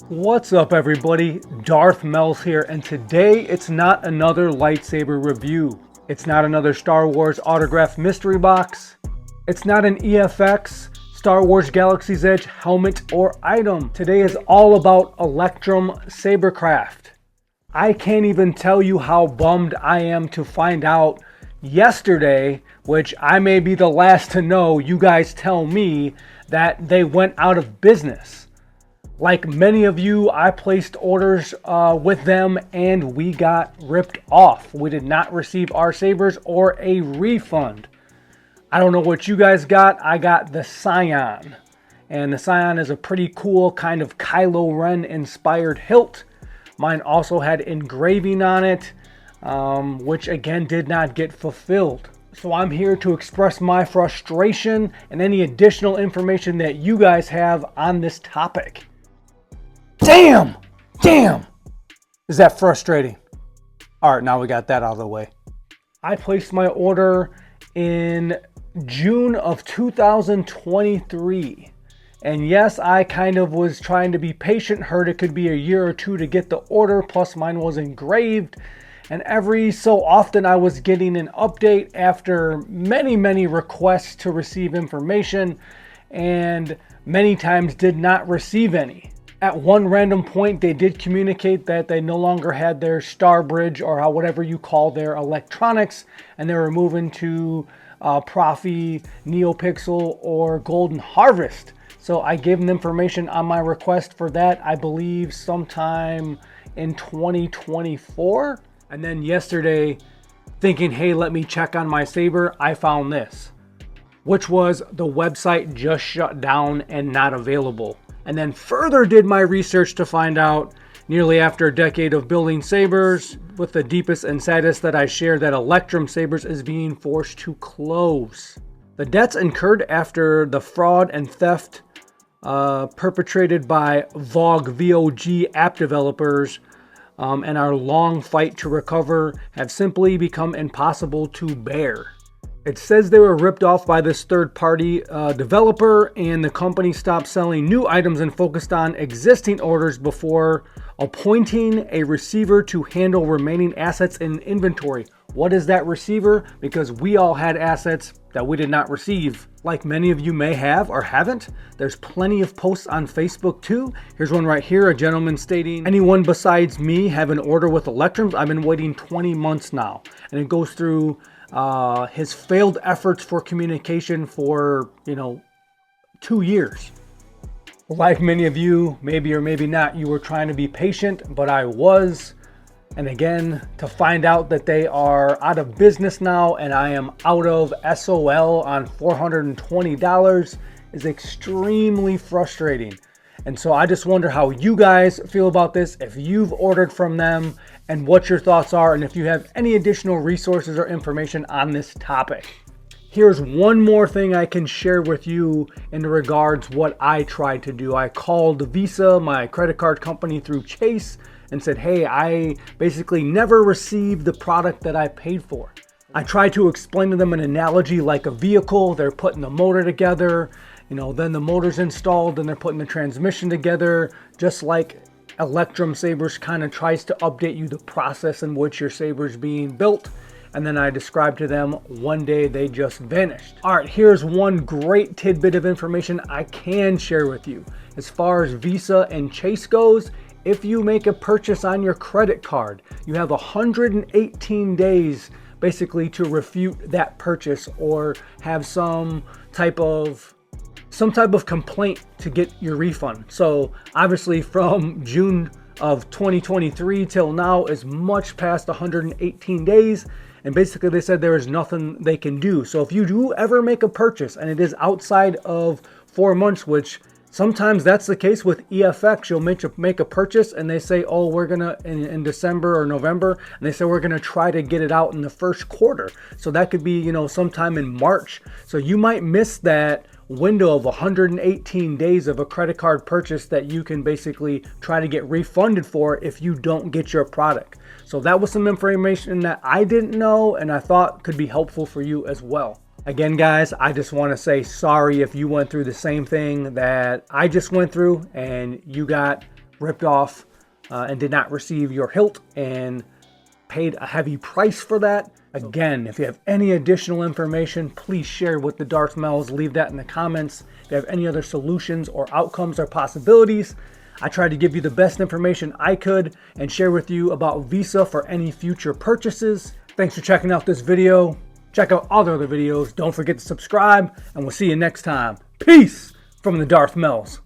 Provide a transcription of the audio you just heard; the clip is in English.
What's up everybody, Darth Mel's here, and today it's not another lightsaber review. It's not another Star Wars autograph mystery box. It's not an EFX, Star Wars Galaxy's Edge helmet or item. Today is all about Electrum Sabercraft. I can't even tell you how bummed I am to find out yesterday, which I may be the last to know, you guys tell me, that they went out of business. Like many of you, I placed orders with them and we got ripped off. We did not receive our sabers or a refund. I don't know what you guys got. I got the Scion. And the Scion is a pretty cool kind of Kylo Ren inspired hilt. Mine also had engraving on it, which again did not get fulfilled. So I'm here to express my frustration and any additional information that you guys have on this topic. Damn! Is that frustrating? All right, now we got that out of the way. I placed my order in June of 2023. And yes, I kind of was trying to be patient, heard it could be a year or two to get the order, plus mine was engraved. And every so often I was getting an update after many requests to receive information, and many times did not receive any. At one random point, they did communicate that they no longer had their Star Bridge, or whatever you call their electronics, and they were moving to Profi, NeoPixel, or Golden Harvest. So I gave them information on my request for that, I believe sometime in 2024. And then yesterday, thinking, hey, let me check on my saber, I found this, which was the website just shut down and not available. And then further did my research to find out, nearly after a decade of building sabers, with the deepest and saddest that I share, that Electrum Sabers is being forced to close. The debts incurred after the fraud and theft perpetrated by VOG app developers and our long fight to recover have simply become impossible to bear. It says they were ripped off by this third-party developer, and the company stopped selling new items and focused on existing orders before appointing a receiver to handle remaining assets in inventory. What is that receiver? Because we all had assets that we did not receive. Like many of you may have or haven't. There's plenty of posts on Facebook too. Here's one right here, a gentleman stating, anyone besides me have an order with Electrums? I've been waiting 20 months now. And it goes through his failed efforts for communication for 2 years. Like many of you, maybe or maybe not, you were trying to be patient, but I was. And again, to find out that they are out of business now and I am out of SOL on $420 is extremely frustrating. And so I just wonder how you guys feel about this, if you've ordered from them, and what your thoughts are, and if you have any additional resources or information on this topic. Here's one more thing I can share with you in regards what I tried to do. I called Visa, my credit card company, through Chase, and said, hey, I basically never received the product that I paid for. I tried to explain to them an analogy like a vehicle. They're putting the motor together, then the motor's installed, and they're putting the transmission together, just like Electrum Sabers kind of tries to update you the process in which your saber is being built. And then I described to them, one day they just vanished. All right, here's one great tidbit of information I can share with you. As far as Visa and Chase goes, if you make a purchase on your credit card, you have 118 days basically to refute that purchase or have some type of complaint to get your refund. So obviously from June of 2023 till now is much past 118 days, and basically they said there is nothing they can do. So if you do ever make a purchase and it is outside of 4 months, which sometimes that's the case with EFX, you'll make a purchase and they say, oh, we're gonna in December or November, and they say we're gonna try to get it out in the first quarter. So that could be sometime in March. So you might miss that window of 118 days of a credit card purchase that you can basically try to get refunded for if you don't get your product. So that was some information that I didn't know and I thought could be helpful for you as well. Again, guys, I just want to say sorry if you went through the same thing that I just went through and you got ripped off and did not receive your hilt and paid a heavy price for that. Again, if you have any additional information, please share with the Darth Mells. Leave that in the comments. If you have any other solutions or outcomes or possibilities, I tried to give you the best information I could and share with you about Visa for any future purchases. Thanks for checking out this video. Check out all the other videos. Don't forget to subscribe, and we'll see you next time. Peace from the Darth Mells.